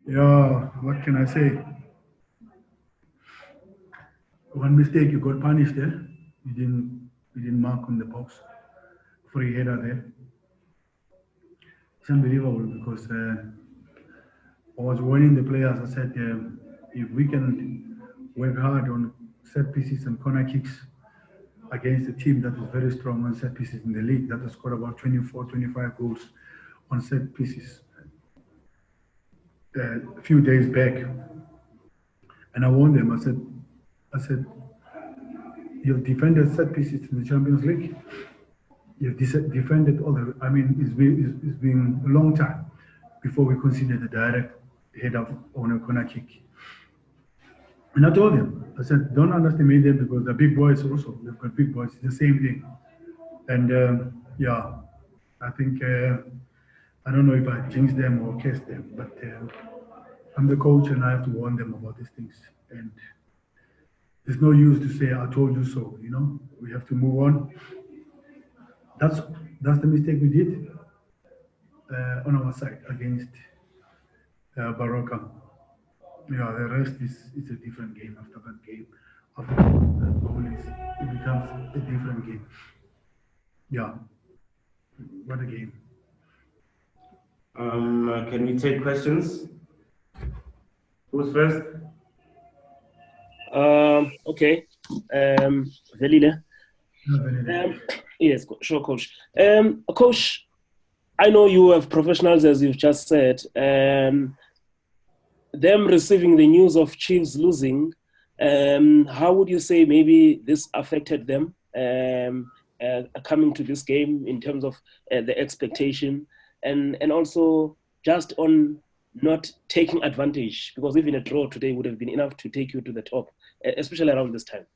Yeah, what can I say? One mistake, you got punished there. You didn't mark on the box. Free header there. It's unbelievable because I was warning the players. I said, if we can work hard on set pieces and corner kicks against a team that is very strong on set pieces in the league, that has scored about 24, 25 goals on set pieces a few days back. And I warned them. I said, you've defended set pieces in the Champions League. You've defended all the. I mean, it's been a long time before we considered a direct header on a corner kick. And I told them, I said, don't underestimate them because the big boys also. They've got big boys. It's the same thing. And yeah, I think I don't know if I jinx them or curse them, but I'm the coach and I have to warn them about these things. And there's no use to say I told you so. We have to move on. That's the mistake we did on our side against Baroka. Yeah, the rest is a different game after that game. After that goal, it becomes a different game. Yeah, what a game. Can we take questions? Who's first? Okay. Velile. Yes, sure, Coach. Coach, I know you have professionals, as you've just said. Them receiving the news of Chiefs losing, how would you say maybe this affected them coming to this game in terms of the expectation and also just on not taking advantage, because even a draw today would have been enough to take you to the top, especially around this time?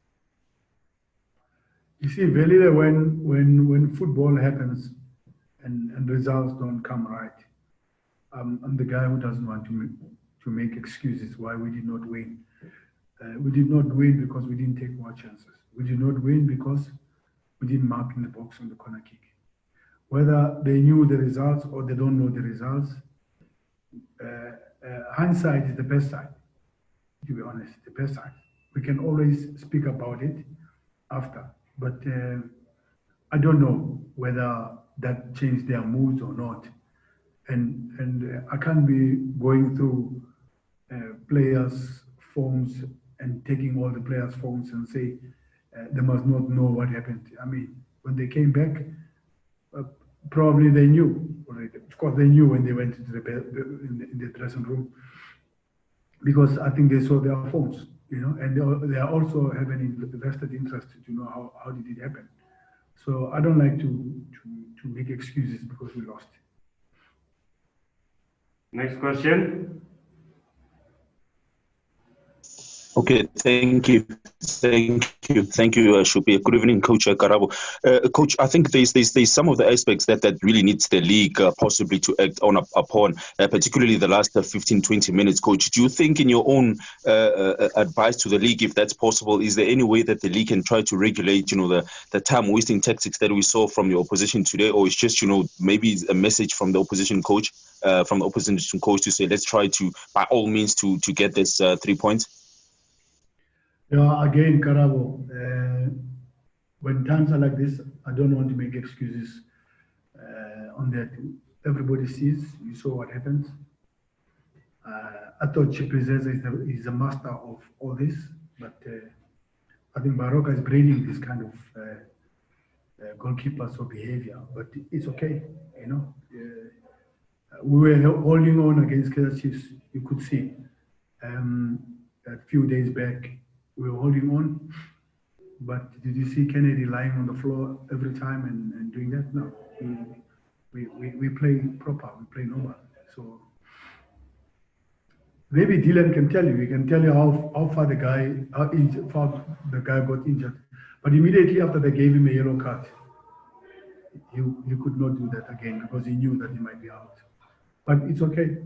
You see, Velile, when football happens and results don't come right, I'm the guy who doesn't want to make excuses why we did not win. We did not win because we didn't take more chances. We did not win because we didn't mark in the box on the corner kick. Whether they knew the results or they don't know the results, hindsight is the best side, to be honest, the best side. We can always speak about it after, but I don't know whether that changed their moods or not. And I can't be going through players' phones and taking all the players' phones and say they must not know what happened. I mean, when they came back, probably they knew already. Of course, they knew when they went into in the dressing room, because I think they saw their phones, and they also have an invested interest to know how did it happen. So I don't like to make excuses because we lost. Next question. Okay, thank you, Shupi. Good evening, Coach Karabo. Coach, I think there's some of the aspects that really needs the league possibly to act upon, particularly the last 15, 20 minutes. Coach, do you think, in your own advice to the league, if that's possible, is there any way that the league can try to regulate, the time wasting tactics that we saw from the opposition today, or it's just, maybe a message from the opposition coach, to say let's try to, by all means, to get this 3 points? Yeah, again, Karabo, when times are like this, I don't want to make excuses on that. Everybody sees, you saw what happened. I thought Chiprizeza is a master of all this, but I think Baroka is breeding this kind of goalkeepers or behavior, but it's okay, we were holding on against Kaizer Chiefs, you could see. A few days back, we were holding on, but did you see Kennedy lying on the floor every time and doing that? No, we play proper, we play normal. So maybe Dylan can tell you. He can tell you how far the guy got injured. But immediately after they gave him a yellow card, he could not do that again because he knew that he might be out. But it's okay.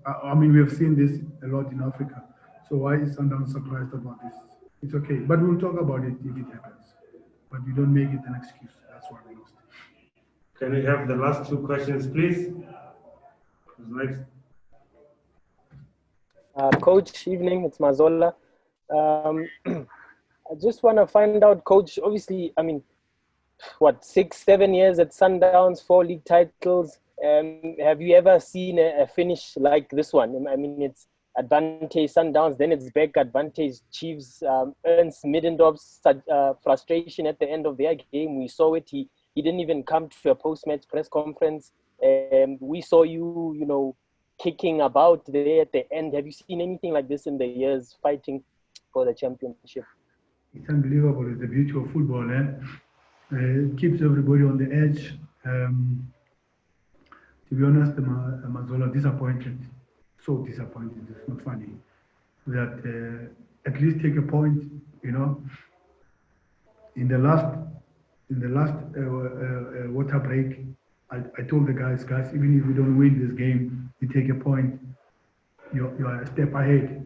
I mean, we have seen this a lot in Africa. So why is Sundowns surprised about this? It's okay. But we'll talk about it if it happens. But we don't make it an excuse. That's why we lost. Can we have the last two questions, please? Who's next? Coach, evening. It's Mazola. I just want to find out, Coach. Obviously, I mean, what 6-7 years at Sundowns, 4 league titles. Have you ever seen a finish like this one? I mean, it's advantage Sundowns, then it's back advantage Chiefs. Earns Middendorf's frustration at the end of their game. We saw it. He didn't even come to a post-match press conference. We saw you kicking about there at the end. Have you seen anything like this in the years fighting for the championship? It's unbelievable. It's the beauty of football. It keeps everybody on the edge. To be honest, Mazola disappointed. So disappointed. It's not funny. That at least take a point. In the last water break, I told the guys, even if we don't win this game, you take a point. You are a step ahead.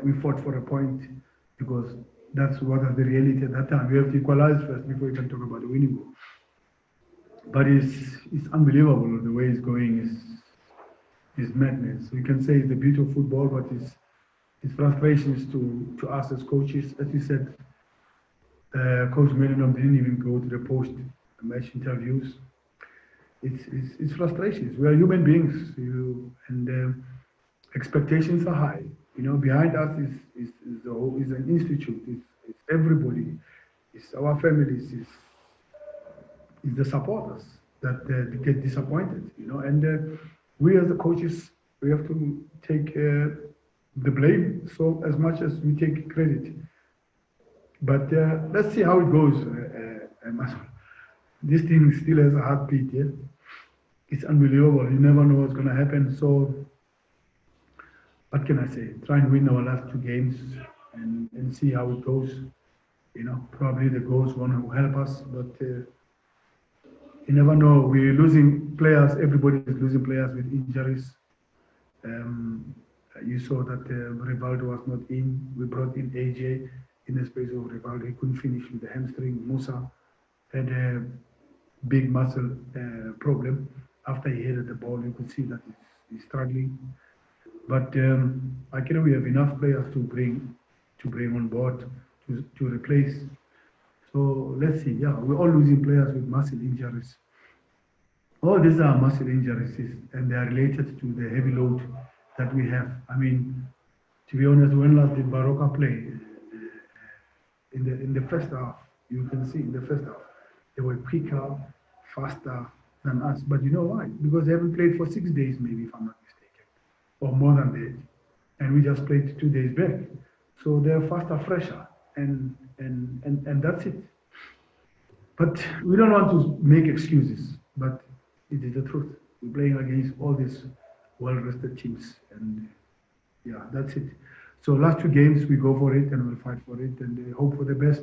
We fought for a point because that's what is the reality at that time. We have to equalize first before we can talk about the winning goal. But it's unbelievable the way it's going. Is madness. We can say it's the beauty of football, but it's frustrations to us as coaches. As you said, Coach Millennium didn't even go to the post-match interviews. It's frustrations. We are human beings, and expectations are high. Behind us is an institute. It's everybody. It's our families. It's the supporters that get disappointed. And we as the coaches, we have to take the blame. So as much as we take credit, but let's see how it goes. This thing still has a heartbeat. Yeah? It's unbelievable. You never know what's going to happen. So what can I say? Try and win our last 2 games and see how it goes. Probably the goals won't help us, but you never know. We're losing players. Everybody is losing players with injuries. You saw that Rivaldo was not in. We brought in AJ in the space of Rivaldo. He couldn't finish with the hamstring. Musa had a big muscle problem. After he headed the ball, you could see that he's struggling. But we have enough players to bring on board to replace. So let's see. Yeah, we're all losing players with muscle injuries. All these are muscle injuries, and they are related to the heavy load that we have. I mean, to be honest, when last did Baroka play? In the first half, you can see in the first half, they were quicker, faster than us. But you know why? Because they haven't played for 6 days, maybe, if I'm not mistaken, or more than that. And we just played 2 days back. So they're faster, fresher, and that's it. But we don't want to make excuses, but it is the truth. We're playing against all these well-rested teams, and yeah, that's it. So last 2 games, we go for it, and we'll fight for it, and hope for the best.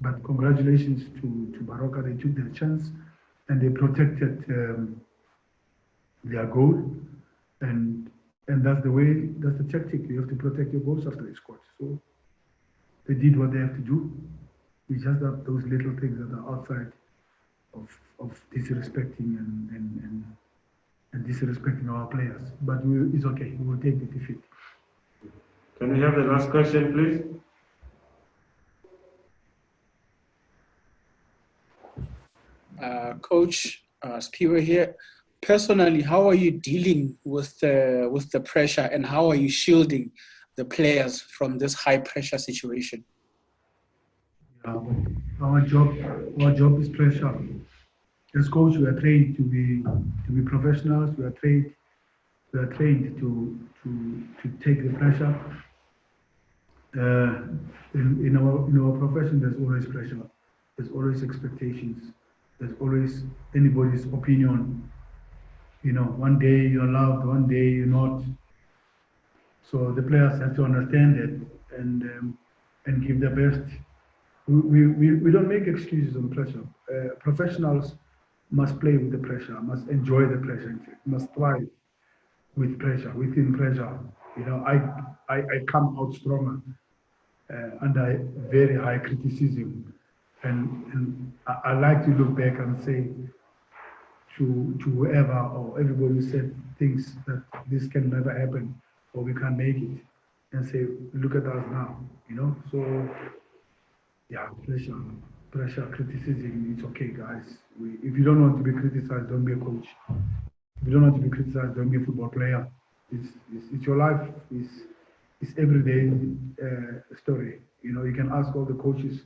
But congratulations to Baroka. They took their chance, and they protected their goal, and that's the way. That's the tactic. You have to protect your goals after they scored. So they did what they have to do. We just have those little things that are outside of disrespecting and disrespecting our players. But it's okay. We will take the defeat. Can we have the last question, please? Coach Spiwe here. Personally, how are you dealing with the pressure, and how are you shielding the players from this high pressure situation? Our job is pressure. As coach, we are trained to be professionals. We are trained to take the pressure. In our profession, there's always pressure. There's always expectations. There's always anybody's opinion. One day you're loved, one day you're not. So the players have to understand it and give their best. We don't make excuses on pressure. Professionals must play with the pressure, must enjoy the pressure, must thrive with pressure, within pressure. I come out stronger under very high criticism, and I like to look back and say to whoever or everybody who said things that this can never happen. or we can't make it, and say, look at us now, you know. So yeah, pressure, criticism, it's okay, guys. If you don't want to be criticized, don't be a coach. If you don't want to be criticized, don't be a football player. It's your life. It's everyday story. You know, you can ask all the coaches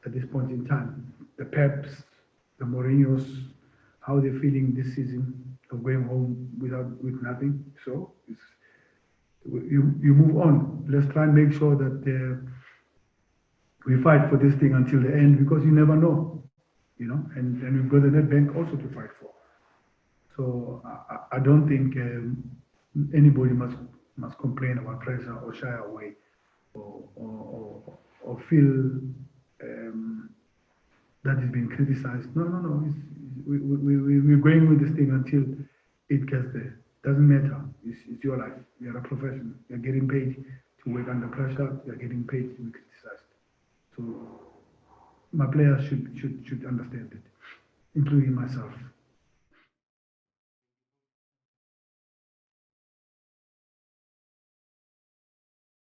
at this point in time, the Peps, the Mourinho's, how they're feeling this season of going home with nothing. So you move on. Let's try and make sure that we fight for this thing until the end, because you never know, you know, and we've got the net bank also to fight for. So I don't think anybody must complain about pressure or shy away or feel that is being criticized. No. We're going with this thing until it gets there. Doesn't matter. It's your life. You're a professional. You're getting paid to work under pressure. You're getting paid to be criticized. So my players should understand it, including myself.